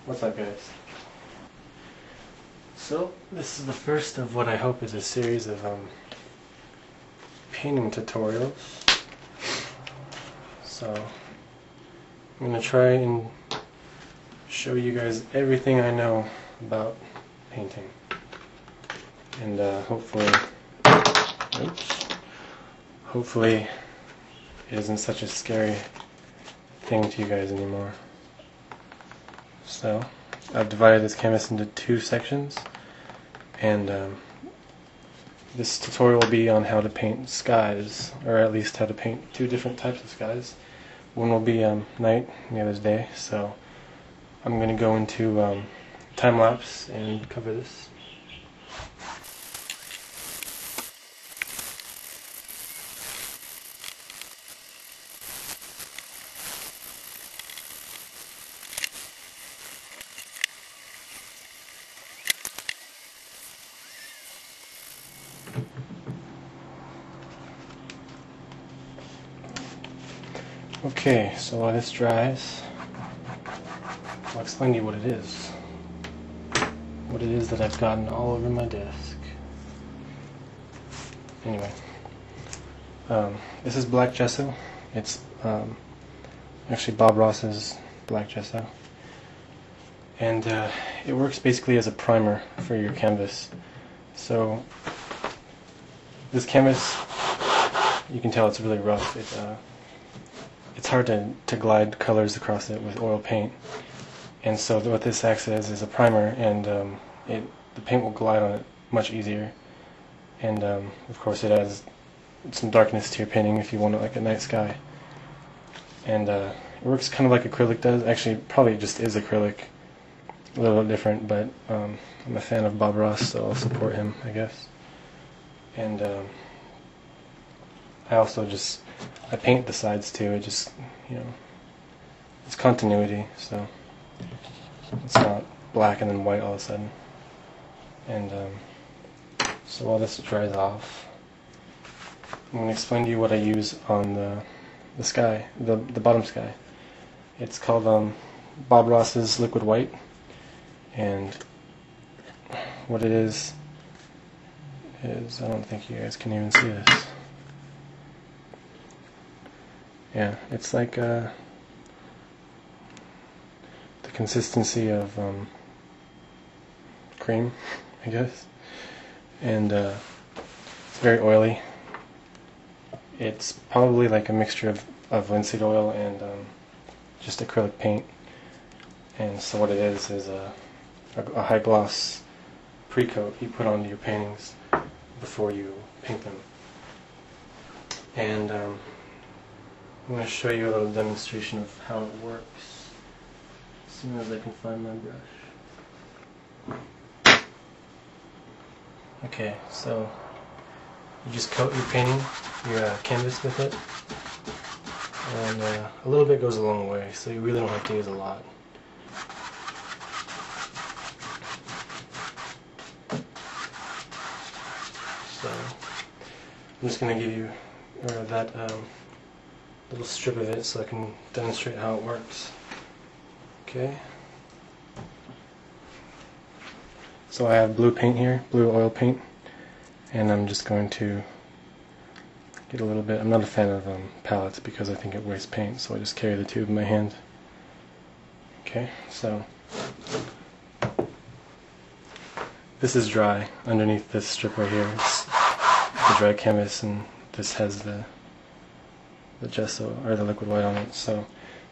What's up, guys? So this is the first of what I hope is a series of painting tutorials. So I'm going to try and show you guys everything I know about painting, and hopefully it isn't such a scary thing to you guys anymore. So I've divided this canvas into two sections, and this tutorial will be on how to paint skies, or at least how to paint two different types of skies. One will be night, and the other's day. So I'm going to go into time lapse and cover this. Okay, so while this dries, I'll explain to you what it is. What it is that I've gotten all over my desk. Anyway, this is black gesso. It's actually Bob Ross's black gesso. And it works basically as a primer for your canvas. So this canvas, you can tell it's really rough. It's hard to glide colors across it with oil paint, and so what this acts as is a primer, and the paint will glide on it much easier, and of course it adds some darkness to your painting if you want it like a night sky. And it works kind of like acrylic does. Actually, probably just is acrylic, a little bit different, but I'm a fan of Bob Ross, so I'll support him, I guess. And I paint the sides too. It just, it's continuity, so it's not black and then white all of a sudden. And so while this dries off, I'm going to explain to you what I use on the sky, the bottom sky. It's called Bob Ross's Liquid White, and what it is I don't think you guys can even see this. Yeah, it's like the consistency of cream, I guess, and it's very oily. It's probably like a mixture of linseed oil and just acrylic paint. And so what it is a high gloss pre-coat you put onto your paintings before you paint them. And I'm going to show you a little demonstration of how it works as soon as I can find my brush. Okay, so you just coat your painting, your canvas with it, and a little bit goes a long way, so you really don't have to use a lot. So I'm just going to give you that little strip of it so I can demonstrate how it works. Okay. So I have blue paint here, blue oil paint, and I'm just going to get a little bit. I'm not a fan of palettes because I think it wastes paint, so I just carry the tube in my hand. Okay, so this is dry underneath this strip right here. It's the dry canvas, and this has the gesso or the liquid white on it. So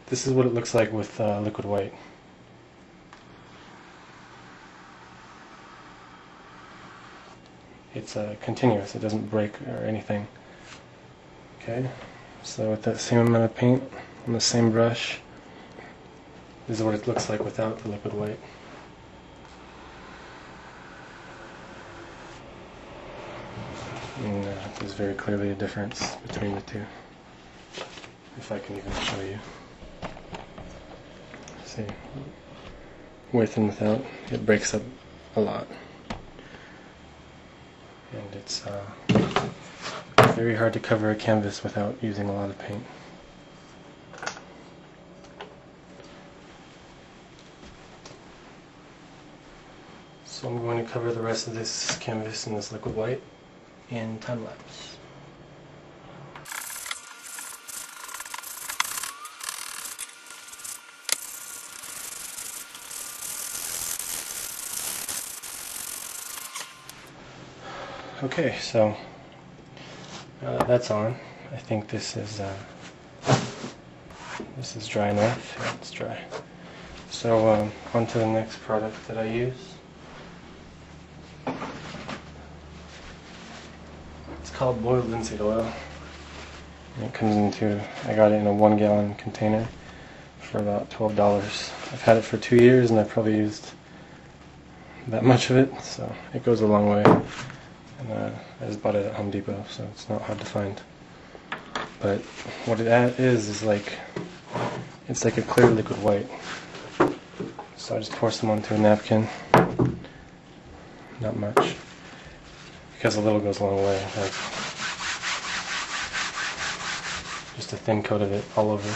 this is what it looks like with liquid white. It's continuous, it doesn't break or anything. Okay, so with that same amount of paint on the same brush, this is what it looks like without the liquid white. And there's very clearly a difference between the two, if I can even show you. See, with and without, it breaks up a lot. And it's very hard to cover a canvas without using a lot of paint. So I'm going to cover the rest of this canvas in this liquid white in time lapse. Okay, so that's on. I think this is dry enough. Yeah, it's dry. So on to the next product that I use. It's called boiled linseed oil. And it comes into, I got it in a 1-gallon container for about $12. I've had it for 2 years and I've probably used that much of it, so it goes a long way. And I just bought it at Home Depot, so it's not hard to find. But what it is like, it's like a clear liquid white. So I just pour some onto a napkin. Not much, because a little goes a long way. Like just a thin coat of it all over.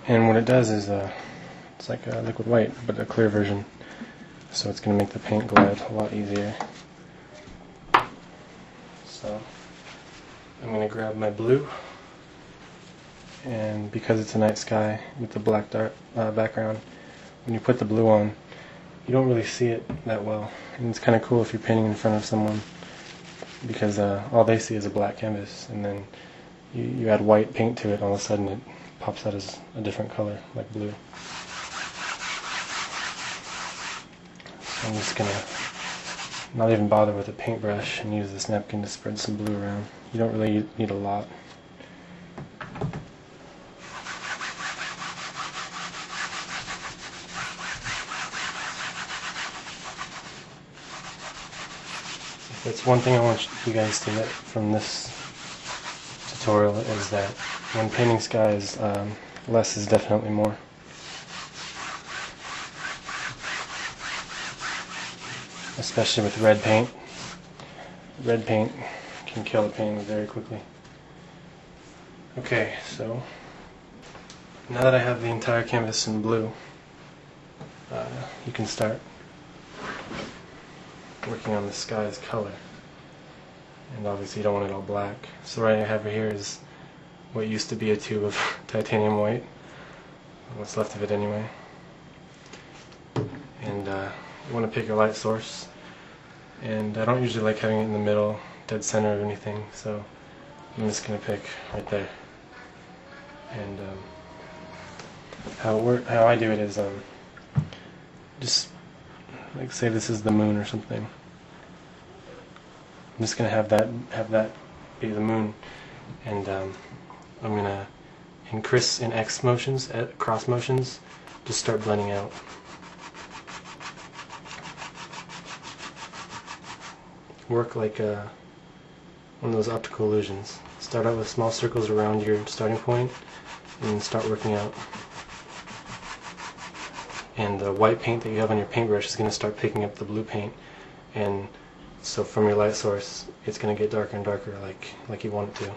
And what it does is, it's like a liquid white, but a clear version. So it's going to make the paint glide a lot easier. So I'm going to grab my blue, and because it's a night sky with the black background, when you put the blue on, you don't really see it that well. And it's kind of cool if you're painting in front of someone, because all they see is a black canvas, and then you add white paint to it, all of a sudden it pops out as a different color, like blue. So I'm just gonna not even bother with a paintbrush and use this napkin to spread some blue around. You don't really need a lot. That's one thing I want you guys to get from this tutorial, is that when painting skies, less is definitely more. Especially with red paint. Red paint can kill a painting very quickly. Okay, so now that I have the entire canvas in blue, you can start working on the sky's color. And obviously you don't want it all black. So right I have here is what used to be a tube of titanium white, what's left of it anyway. And you want to pick your light source, and I don't usually like having it in the middle, dead center of anything, so I'm just going to pick right there. And how I do it is just like, say this is the moon or something. I'm just going to have that be the moon, and I'm going to, in X motions, cross motions, just start blending out. Work like one of those optical illusions. Start out with small circles around your starting point and start working out. And the white paint that you have on your paintbrush is going to start picking up the blue paint, and so from your light source it's going to get darker and darker, like you want it to.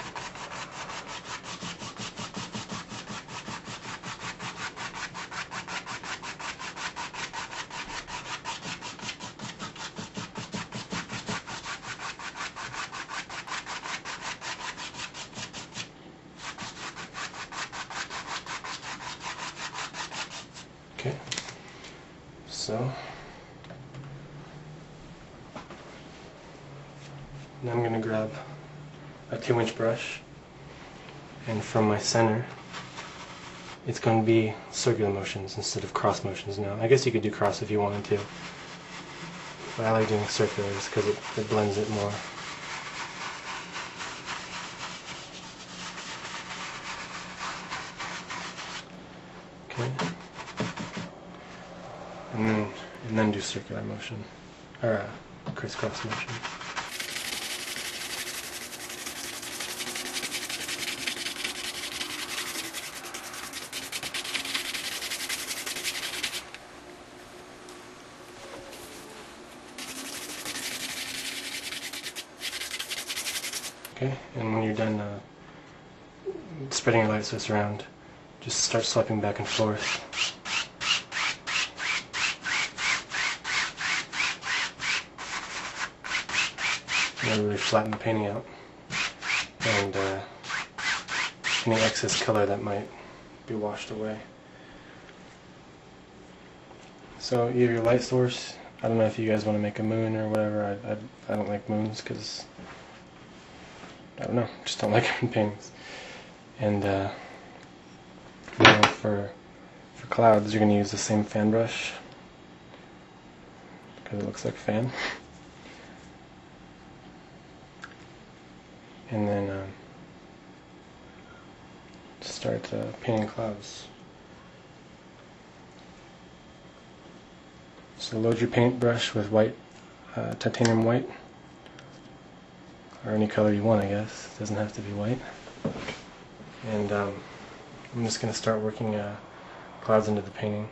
Okay, so now I'm going to grab a 2-inch brush, and from my center it's going to be circular motions instead of cross motions now. I guess you could do cross if you wanted to, but I like doing circular just because it blends it more. Okay. And then do circular motion, or crisscross motion. Okay, and when you're done spreading your light source around, just start swiping back and forth. And really flatten the painting out, and any excess color that might be washed away. So you have your light source. I don't know if you guys want to make a moon or whatever. I don't like moons because I don't know, just don't like them in paintings. And you know, for clouds, you're going to use the same fan brush because it looks like a fan. And then start painting clouds. So load your paintbrush with white, titanium white, or any color you want, I guess. It doesn't have to be white. And I'm just going to start working clouds into the painting.